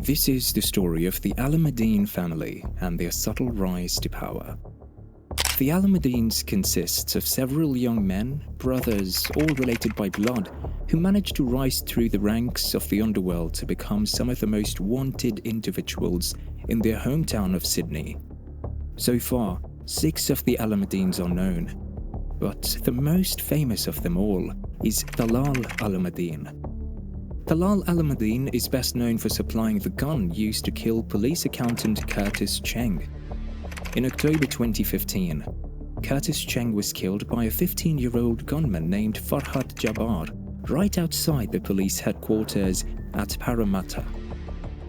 This is the story of the Alameddine family and their subtle rise to power. The Alamedines consists of several young men, brothers, all related by blood, who managed to rise through the ranks of the Underworld to become some of the most wanted individuals in their hometown of Sydney. So far, 6 of the Alamedines are known, but the most famous of them all is Talal Alameddine. Talal Alameddine is best known for supplying the gun used to kill police accountant Curtis Cheng. In October 2015, Curtis Cheng was killed by a 15-year-old gunman named Farhat Jabbar right outside the police headquarters at Parramatta.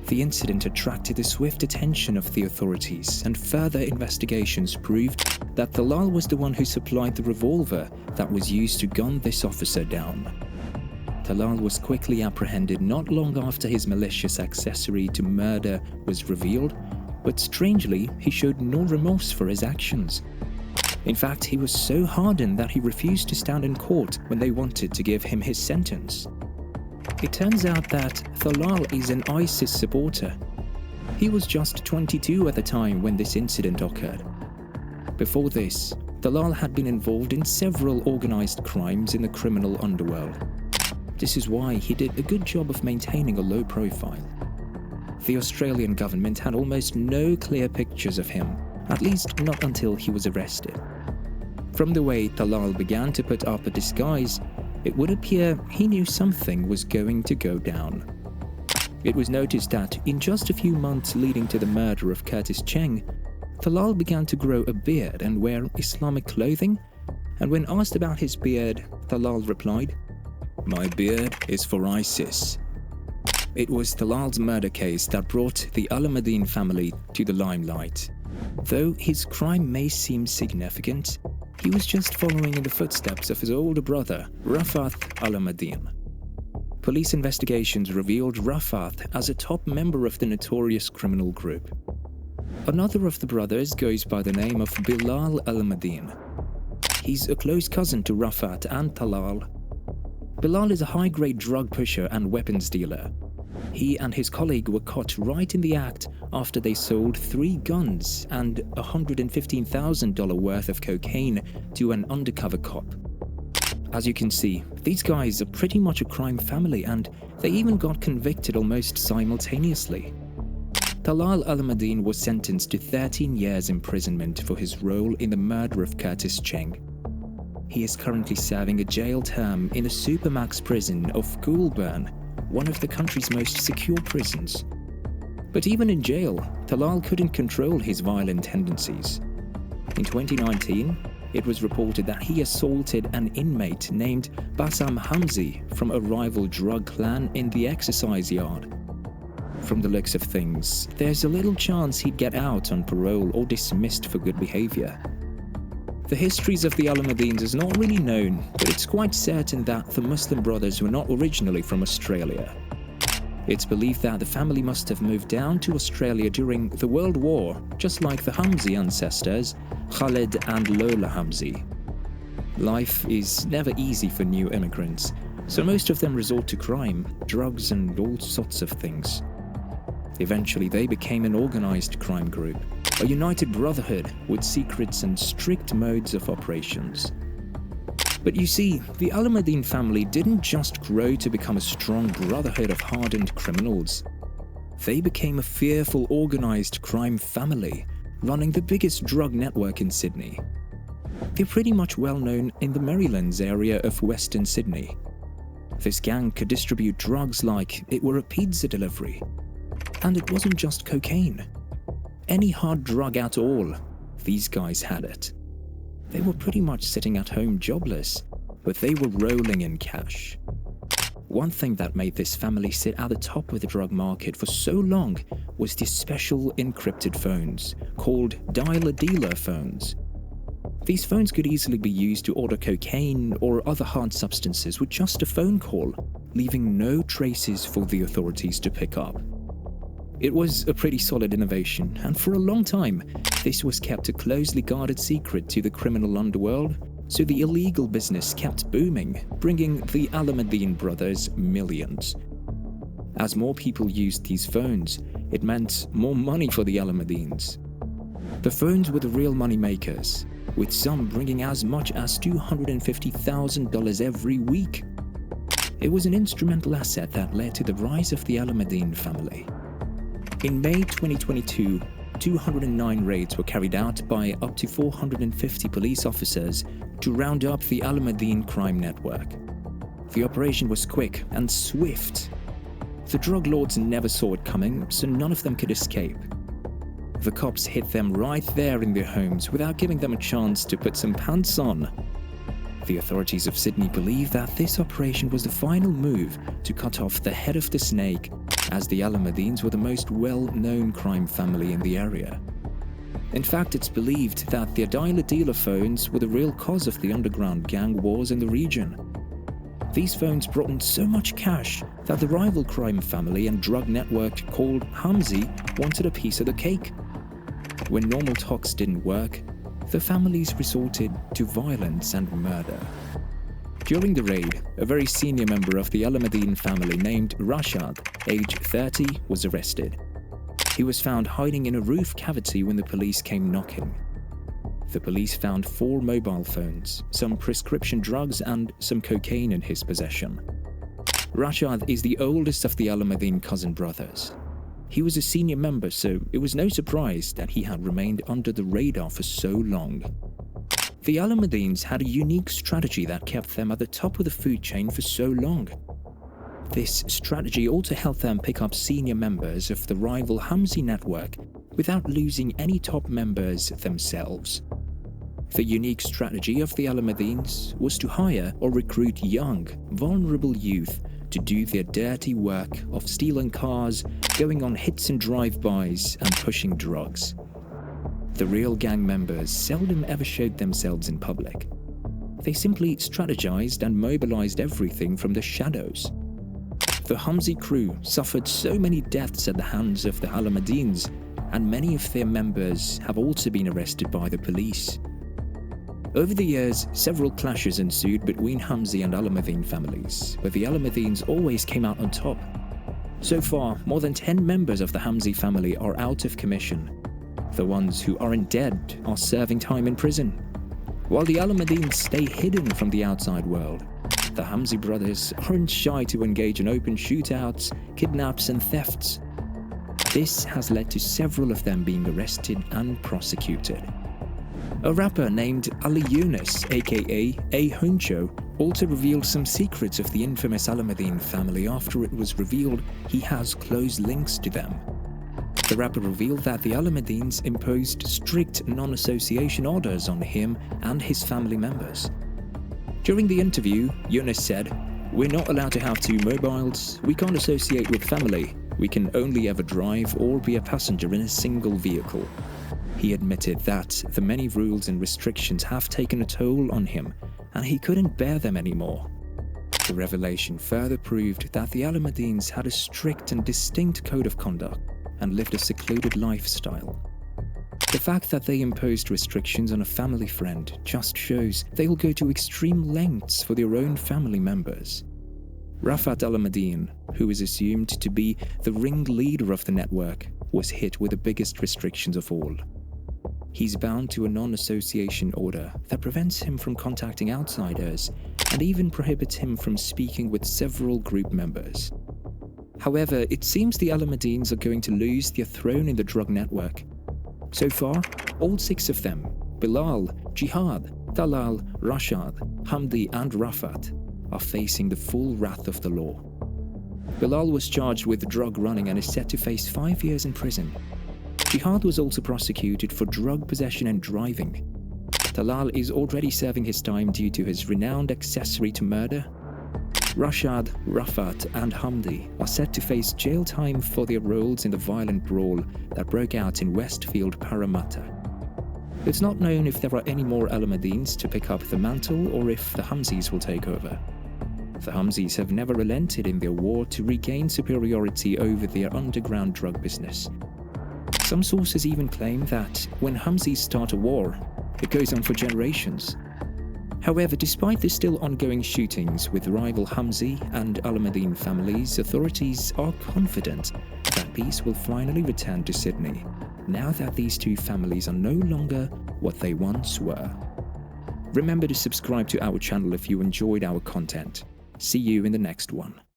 The incident attracted the swift attention of the authorities, and further investigations proved that Talal was the one who supplied the revolver that was used to gun this officer down. Talal was quickly apprehended not long after his malicious accessory to murder was revealed, but strangely, he showed no remorse for his actions. In fact, he was so hardened that he refused to stand in court when they wanted to give him his sentence. It turns out that Talal is an ISIS supporter. He was just 22 at the time when this incident occurred. Before this, Talal had been involved in several organized crimes in the criminal underworld. This is why he did a good job of maintaining a low profile. The Australian government had almost no clear pictures of him, at least not until he was arrested. From the way Talal began to put up a disguise, it would appear he knew something was going to go down. It was noticed that in just a few months leading to the murder of Curtis Cheng, Talal began to grow a beard and wear Islamic clothing, and when asked about his beard, Talal replied, "My beard is for ISIS." It was Talal's murder case that brought the Alameddine family to the limelight. Though his crime may seem significant, he was just following in the footsteps of his older brother, Rafat Alameddine. Police investigations revealed Rafat as a top member of the notorious criminal group. Another of the brothers goes by the name of Bilal Alameddine. He's a close cousin to Rafat and Talal. Bilal is a high-grade drug pusher and weapons dealer. He and his colleague were caught right in the act after they sold 3 guns and $115,000 worth of cocaine to an undercover cop. As you can see, these guys are pretty much a crime family, and they even got convicted almost simultaneously. Talal Alameddine was sentenced to 13 years imprisonment for his role in the murder of Curtis Cheng. He is currently serving a jail term in the Supermax prison of Goulburn, one of the country's most secure prisons. But even in jail, Talal couldn't control his violent tendencies. In 2019, it was reported that he assaulted an inmate named Bassam Hamzi from a rival drug clan in the exercise yard. From the looks of things, there's a little chance he'd get out on parole or dismissed for good behavior. The histories of the Alameddines is not really known, but it's quite certain that the Muslim brothers were not originally from Australia. It's believed that the family must have moved down to Australia during the World War, just like the Hamzi ancestors, Khalid and Lola Hamzi. Life is never easy for new immigrants, so most of them resort to crime, drugs and all sorts of things. Eventually, they became an organized crime group, a united brotherhood with secrets and strict modes of operations. But you see, the Alameddine family didn't just grow to become a strong brotherhood of hardened criminals. They became a fearful organized crime family, running the biggest drug network in Sydney. They're pretty much well known in the Marylands area of Western Sydney. This gang could distribute drugs like it were a pizza delivery. And it wasn't just cocaine. Any hard drug at all, these guys had it. They were pretty much sitting at home jobless, but they were rolling in cash. One thing that made this family sit at the top of the drug market for so long was the special encrypted phones, called dialer-dealer phones. These phones could easily be used to order cocaine or other hard substances with just a phone call, leaving no traces for the authorities to pick up. It was a pretty solid innovation, and for a long time, this was kept a closely guarded secret to the criminal underworld, so the illegal business kept booming, bringing the Alameddine brothers millions. As more people used these phones, it meant more money for the Alamedines. The phones were the real money makers, with some bringing as much as $250,000 every week. It was an instrumental asset that led to the rise of the Alameddine family. In May 2022, 209 raids were carried out by up to 450 police officers to round up the Alameddine crime network. The operation was quick and swift. The drug lords never saw it coming, so none of them could escape. The cops hit them right there in their homes without giving them a chance to put some pants on. The authorities of Sydney believe that this operation was the final move to cut off the head of the snake, as the Alamedines were the most well-known crime family in the area. In fact, it's believed that their dialer-dealer phones were the real cause of the underground gang wars in the region. These phones brought in so much cash that the rival crime family and drug network called Hamzi wanted a piece of the cake. When normal talks didn't work, the families resorted to violence and murder. During the raid, a very senior member of the Alameddine family named Rashad, age 30, was arrested. He was found hiding in a roof cavity when the police came knocking. The police found 4 mobile phones, some prescription drugs, and some cocaine in his possession. Rashad is the oldest of the Alameddine cousin brothers. He was a senior member, so it was no surprise that he had remained under the radar for so long. The Alamedines had a unique strategy that kept them at the top of the food chain for so long. This strategy also helped them pick up senior members of the rival Hamzi network without losing any top members themselves. The unique strategy of the Alamedines was to hire or recruit young, vulnerable youth to do their dirty work of stealing cars, going on hits and drive-bys, and pushing drugs. The real gang members seldom ever showed themselves in public. They simply strategized and mobilized everything from the shadows. The Hamzi crew suffered so many deaths at the hands of the Alamedines, and many of their members have also been arrested by the police. Over the years, several clashes ensued between Hamzi and Alameddine families, but the Alamedines always came out on top. So far, more than 10 members of the Hamzi family are out of commission. The ones who aren't dead are serving time in prison. While the Alamedines stay hidden from the outside world, the Hamzi brothers aren't shy to engage in open shootouts, kidnaps, and thefts. This has led to several of them being arrested and prosecuted. A rapper named Ali Yunus, aka A Huncho, also revealed some secrets of the infamous Alameddine family after it was revealed he has close links to them. The rapper revealed that the Alamedines imposed strict non-association orders on him and his family members. During the interview, Yunus said, "We're not allowed to have 2 mobiles, we can't associate with family, we can only ever drive or be a passenger in a single vehicle." He admitted that the many rules and restrictions have taken a toll on him, and he couldn't bear them anymore. The revelation further proved that the Alamedines had a strict and distinct code of conduct and lived a secluded lifestyle. The fact that they imposed restrictions on a family friend just shows they'll go to extreme lengths for their own family members. Rafat Alameddine, who is assumed to be the ringleader of the network, was hit with the biggest restrictions of all. He's bound to a non-association order that prevents him from contacting outsiders and even prohibits him from speaking with several group members. However, it seems the Alamedines are going to lose their throne in the drug network. So far, all 6 of them, Bilal, Jihad, Talal, Rashad, Hamdi and Rafat, are facing the full wrath of the law. Bilal was charged with drug running and is set to face 5 years in prison. Jihad was also prosecuted for drug possession and driving. Talal is already serving his time due to his renowned accessory to murder. Rashad, Rafat and Hamdi are set to face jail time for their roles in the violent brawl that broke out in Westfield, Parramatta. It's not known if there are any more Alamedines to pick up the mantle or if the Hamzis will take over. The Hamzis have never relented in their war to regain superiority over their underground drug business. Some sources even claim that when Hamzis start a war, it goes on for generations. However, despite the still ongoing shootings with rival Hamzi and Alameddine families, authorities are confident that peace will finally return to Sydney, now that these two families are no longer what they once were. Remember to subscribe to our channel if you enjoyed our content. See you in the next one.